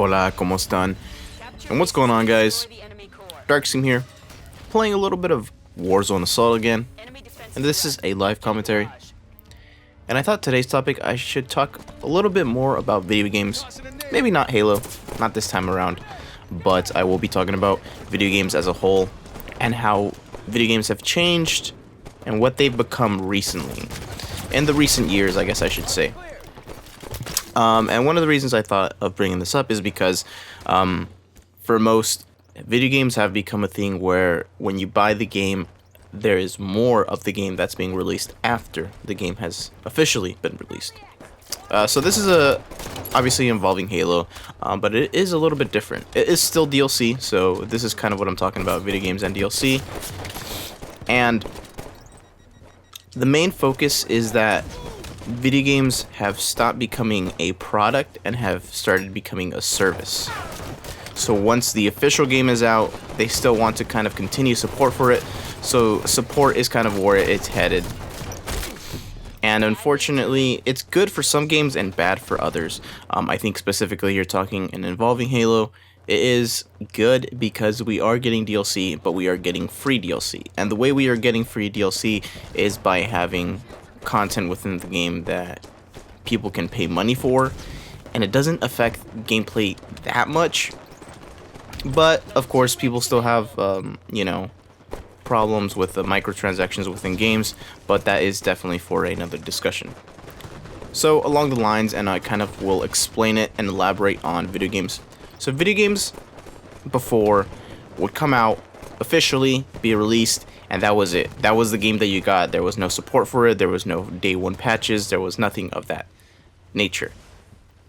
Hola, ¿cómo están? And what's going on, guys? DarkScheme here, playing a little bit of Warzone Assault again, and this is a live commentary. And I thought today's topic I should talk a little bit more about video games. Maybe not Halo, not this time around, but I will be talking about video games as a whole and how video games have changed and what they've become recently. In the recent years, I guess I should say. And one of the reasons I thought of bringing this up is because for most, video games have become a thing where when you buy the game, there is more of the game that's being released after the game has officially been released. So this is obviously involving Halo, but it is a little bit different. It is still DLC, so this is kind of what I'm talking about, video games and DLC. And the main focus is that video games have stopped becoming a product and have started becoming a service. So once the official game is out, they still want to kind of continue support for it. So support is kind of where it's headed. And unfortunately, it's good for some games and bad for others. I think specifically you're talking and involving Halo. It is good because we are getting DLC, but we are getting free DLC. And the way we are getting free DLC is by having content within the game that people can pay money for, and it doesn't affect gameplay that much. But of course, people still have problems with the microtransactions within games, but that is definitely for another discussion. So along the lines, and I kind of will explain it and elaborate on video games. So video games before would come out officially, be released, and that was it. That was the game that you got. There was no support for it. There was no day one patches. There was nothing of that nature.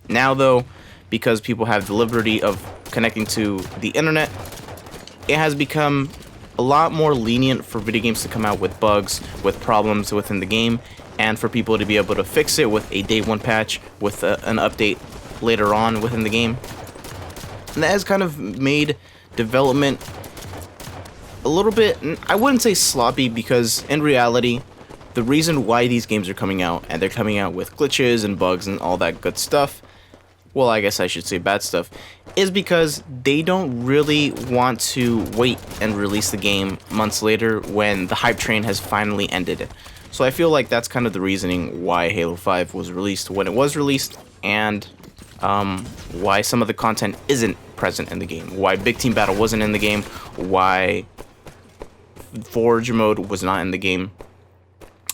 Now though, because people have the liberty of connecting to the internet, it has become a lot more lenient for video games to come out with bugs, with problems within the game, and for people to be able to fix it with a day one patch, with an update later on within the game. And that has kind of made development a little bit, I wouldn't say sloppy, because in reality, the reason why these games are coming out, and they're coming out with glitches and bugs and all that good stuff, well, I guess I should say bad stuff, is because they don't really want to wait and release the game months later when the hype train has finally ended. So I feel like that's kind of the reasoning why Halo 5 was released when it was released, and why some of the content isn't present in the game, why Big Team Battle wasn't in the game, why Forge mode was not in the game.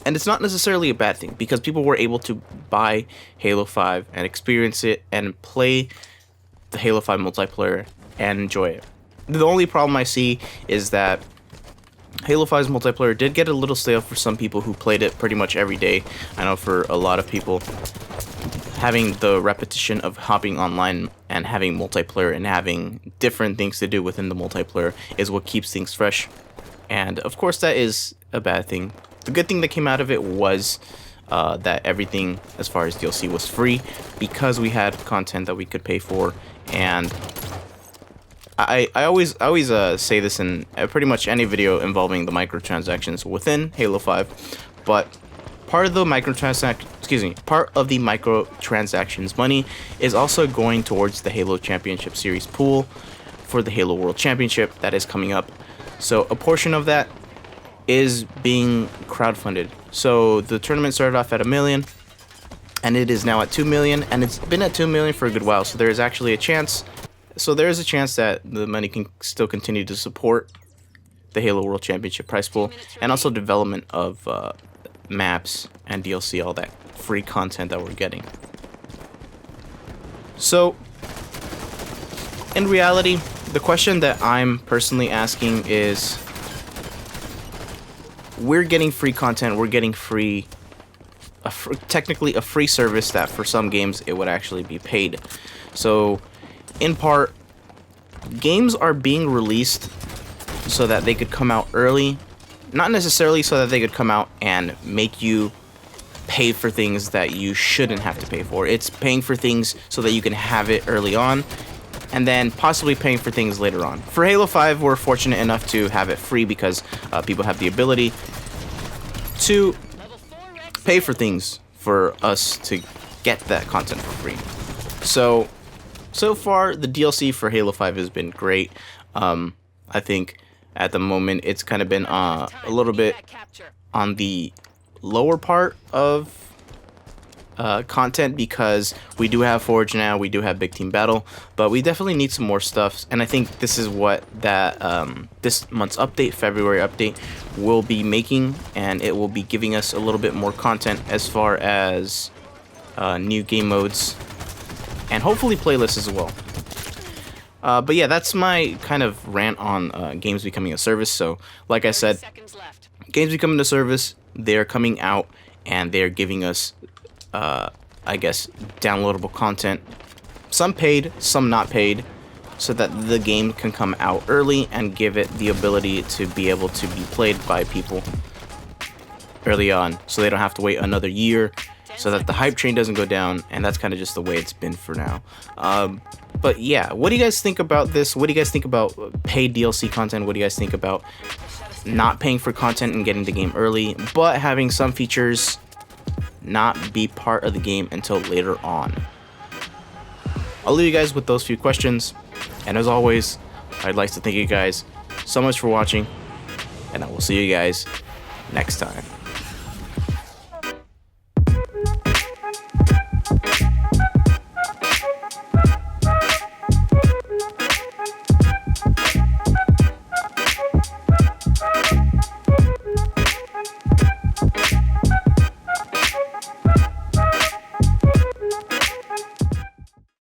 And it's not necessarily a bad thing, because people were able to buy Halo 5 and experience it and play the Halo 5 multiplayer and enjoy it. The only problem I see is that Halo 5's multiplayer did get a little stale for some people who played it pretty much every day. I know for a lot of people, having the repetition of hopping online and having multiplayer and having different things to do within the multiplayer is what keeps things fresh. And of course that is a bad thing. The good thing that came out of it was that everything as far as DLC was free, because we had content that we could pay for. And I always say this in pretty much any video involving the microtransactions within Halo 5, but part of the microtransactions money is also going towards the Halo Championship Series pool for the Halo World Championship that is coming up. So a portion of that is being crowdfunded. So the tournament started off at $1 million, and it is now at $2 million, and it's been at $2 million for a good while. So there is actually a chance. So there is a chance that the money can still continue to support the Halo World Championship prize pool, and also development of maps and DLC, all that free content that we're getting. So in reality, the question that I'm personally asking is, we're getting free content, we're getting technically a free service that for some games it would actually be paid. So in part, games are being released so that they could come out early, not necessarily so that they could come out and make you pay for things that you shouldn't have to pay for. It's paying for things so that you can have it early on, and then possibly paying for things later on. For Halo 5, we're fortunate enough to have it free because people have the ability to pay for things for us to get that content for free. So So far, the DLC for Halo 5 has been great. I think at the moment it's kind of been a little bit on the lower part of content, because we do have Forge now, we do have Big Team Battle, but we definitely need some more stuff. And I think this is what that this month's update, February update, will be making, and it will be giving us a little bit more content as far as new game modes and hopefully playlists as well. But yeah, that's my kind of rant on games becoming a service. So like I said, games becoming a service, they're coming out and they're giving us I guess downloadable content, some paid, some not paid, so that the game can come out early and give it the ability to be able to be played by people early on, so they don't have to wait another year, so that the hype train doesn't go down. And that's kind of just the way it's been for now. But yeah, what do you guys think about this? What do you guys think about paid DLC content? What do you guys think about not paying for content and getting the game early, but having some features not be part of the game until later on? I'll leave you guys with those few questions, and as always, I'd like to thank you guys so much for watching, and I will see you guys next time.